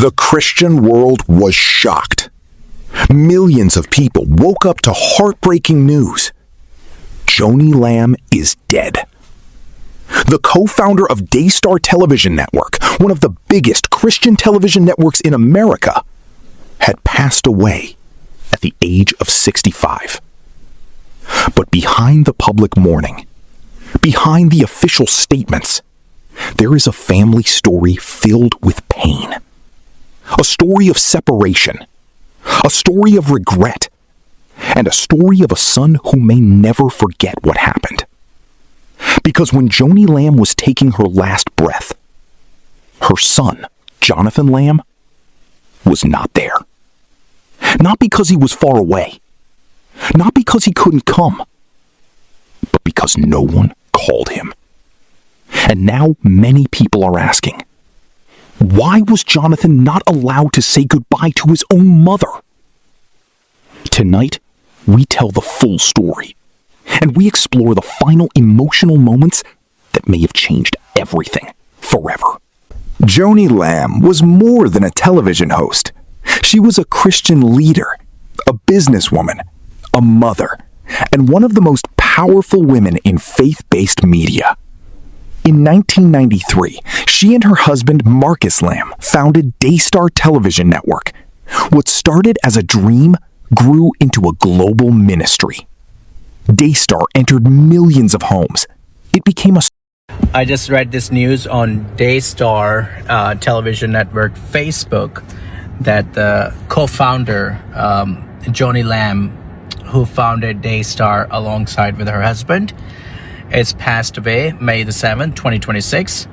The Christian world was shocked. Millions of people woke up to heartbreaking news. Joni Lamb is dead. The co-founder of Daystar Television Network, one of the biggest Christian television networks in America, had passed away at the age of 65. But behind the public mourning, behind the official statements, there is a family story filled with pain. A story of separation, a story of regret, and a story of a son who may never forget what happened. Because when Joni Lamb was taking her last breath, her son, Jonathan Lamb, was not there. Not because he was far away, not because he couldn't come, but because no one called him. And now many people are asking, why was Jonathan not allowed to say goodbye to his own mother? Tonight, we tell the full story, and we explore the final emotional moments that may have changed everything forever. Joni Lamb was more than a television host. She was a Christian leader, a businesswoman, a mother, and one of the most powerful women in faith-based media. In 1993, she and her husband, Marcus Lamb, founded Daystar Television Network. What started as a dream grew into a global ministry. Daystar entered millions of homes. It became a... I just read this news on Daystar Television Network Facebook that the co-founder, Joni Lamb, who founded Daystar alongside with her husband, is passed away May the 7th, 2026.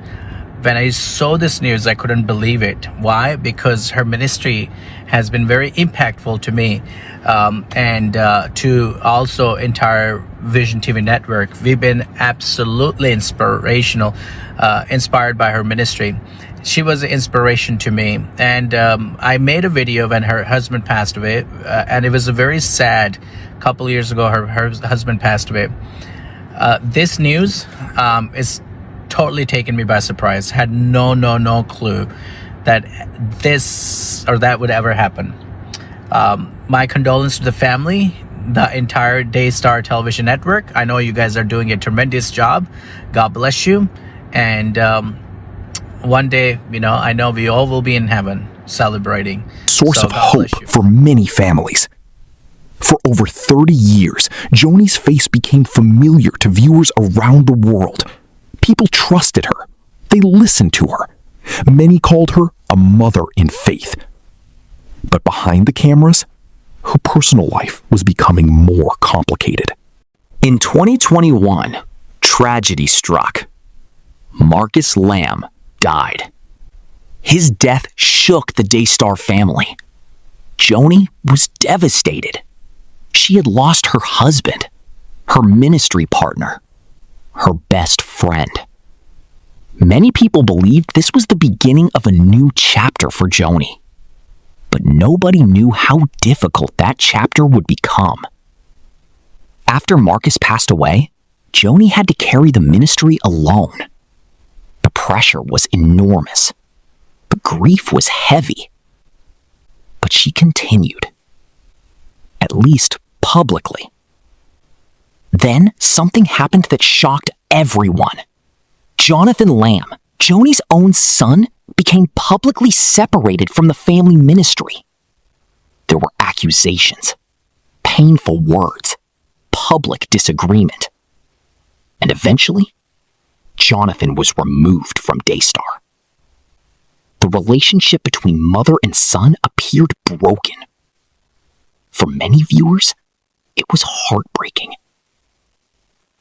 When I saw this news, I couldn't believe it. Why? Because her ministry has been very impactful to me and to also entire Vision TV network. We've been absolutely inspired by her ministry. She was an inspiration to me. And I made a video when her husband passed away, and it was a very sad couple years ago. Her husband passed away. This news is totally taken me by surprise. Had no clue that this or that would ever happen. My condolences to the family, the entire Daystar Television Network. I know you guys are doing a tremendous job. God bless you. And one day, I know we all will be in heaven celebrating. Source of hope for many families. For over 30 years, Joni's face became familiar to viewers around the world. People trusted her. They listened to her. Many called her a mother in faith. But behind the cameras, her personal life was becoming more complicated. In 2021, tragedy struck. Marcus Lamb died. His death shook the Daystar family. Joni was devastated. She had lost her husband, her ministry partner, her best friend. Many people believed this was the beginning of a new chapter for Joni. But nobody knew how difficult that chapter would become. After Marcus passed away, Joni had to carry the ministry alone. The pressure was enormous. The grief was heavy. But she continued. At least publicly. Then something happened that shocked everyone. Jonathan Lamb, Joni's own son, became publicly separated from the family ministry. There were accusations, painful words, public disagreement. And eventually, Jonathan was removed from Daystar. The relationship between mother and son appeared broken. For many viewers, it was heartbreaking.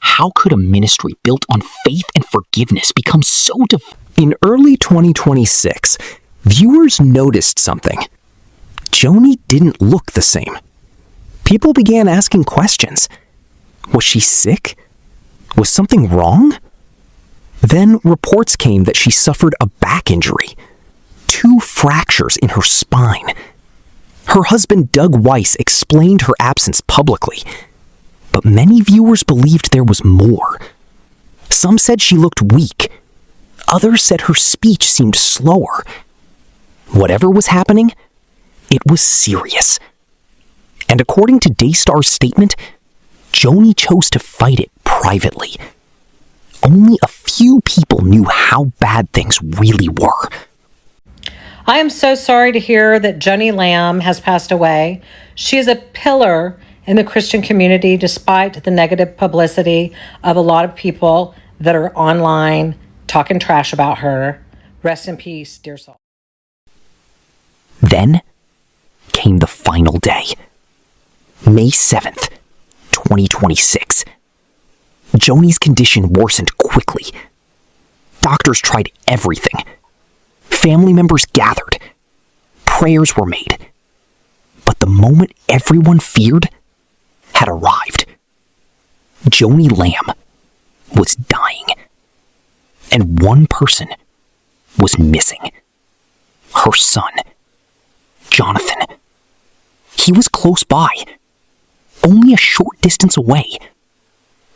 How could a ministry built on faith and forgiveness become so In early 2026, viewers noticed something. Joni didn't look the same. People began asking questions. Was she sick? Was something wrong? Then reports came that she suffered a back injury, 2 fractures in her spine. Her husband, Doug Weiss, explained her absence publicly, but many viewers believed there was more. Some said she looked weak. Others said her speech seemed slower. Whatever was happening, it was serious. And according to Daystar's statement, Joni chose to fight it privately. Only a few people knew how bad things really were. I am so sorry to hear that Joni Lamb has passed away. She is a pillar in the Christian community despite the negative publicity of a lot of people that are online talking trash about her. Rest in peace, dear soul. Then came the final day. May 7th, 2026. Joni's condition worsened quickly. Doctors tried everything. Family members gathered. Prayers were made. But the moment everyone feared had arrived. Joni Lamb was dying. And one person was missing. Her son, Jonathan. He was close by, only a short distance away.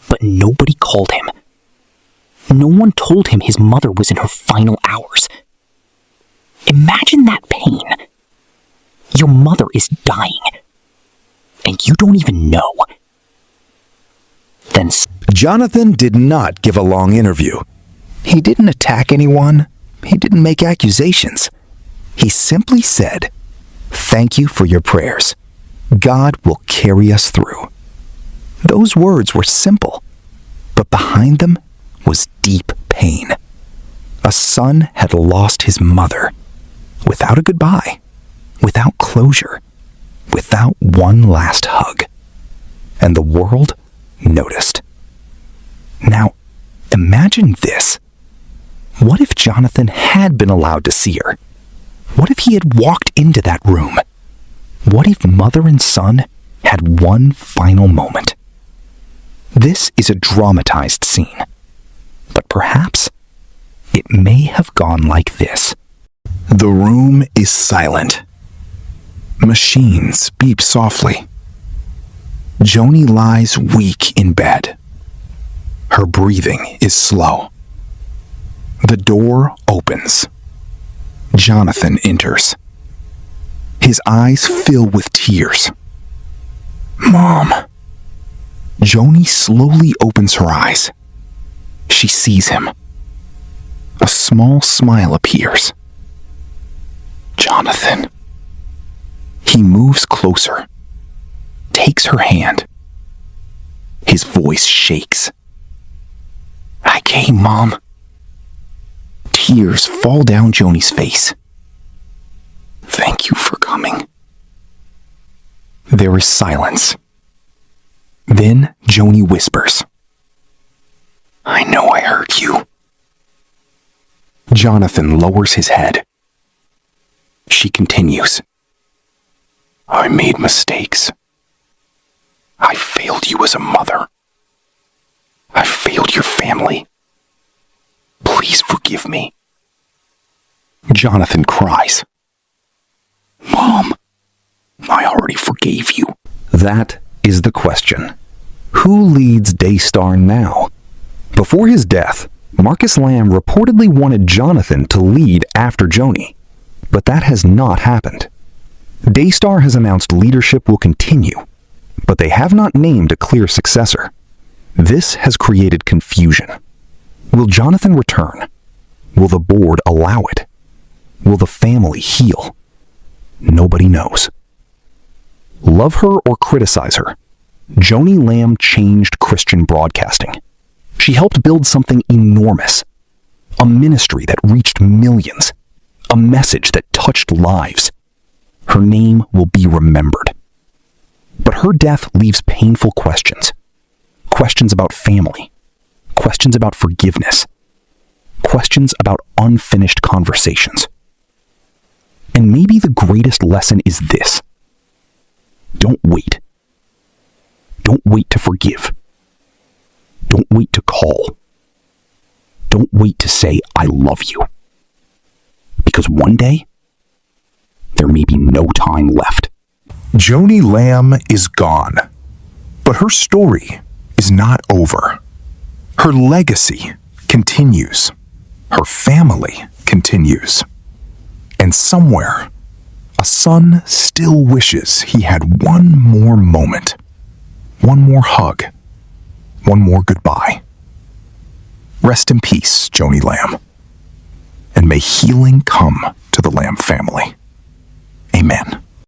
But nobody called him. No one told him his mother was in her final hours. Imagine that pain. Your mother is dying, and you don't even know. Then Jonathan did not give a long interview. He didn't attack anyone. He didn't make accusations. He simply said, "Thank you for your prayers. God will carry us through." Those words were simple, but behind them was deep pain. A son had lost his mother, without a goodbye, without closure, without one last hug. And the world noticed. Now, imagine this. What if Jonathan had been allowed to see her? What if he had walked into that room? What if mother and son had one final moment? This is a dramatized scene, but perhaps it may have gone like this. The room is silent. Machines beep softly. Joni lies weak in bed. Her breathing is slow. The door opens. Jonathan enters. His eyes fill with tears. "Mom." Joni slowly opens her eyes. She sees him. A small smile appears. "Jonathan." He moves closer, takes her hand. His voice shakes. "I came, Mom." Tears fall down Joni's face. "Thank you for coming." There is silence. Then Joni whispers, "I know I hurt you." Jonathan lowers his head. She continues, "I made mistakes. I failed you as a mother. I failed your family. Please forgive me." Jonathan cries, "Mom, I already forgave you." That is the question. Who leads Daystar now? Before his death, Marcus Lamb reportedly wanted Jonathan to lead after Joni, but that has not happened. Daystar has announced leadership will continue, but they have not named a clear successor. This has created confusion. Will Jonathan return? Will the board allow it? Will the family heal? Nobody knows. Love her or criticize her, Joni Lamb changed Christian broadcasting. She helped build something enormous, a ministry that reached millions, a message that touched lives. Her name will be remembered. But her death leaves painful questions. Questions about family, questions about forgiveness, questions about unfinished conversations. And maybe the greatest lesson is this: don't wait. Don't wait to forgive. Don't wait to call. Don't wait to say, "I love you." Because one day, there may be no time left. Joni Lamb is gone, but her story is not over. Her legacy continues. Her family continues. And somewhere, a son still wishes he had one more moment, one more hug, one more goodbye. Rest in peace, Joni Lamb. And may healing come to the Lamb family. Amen.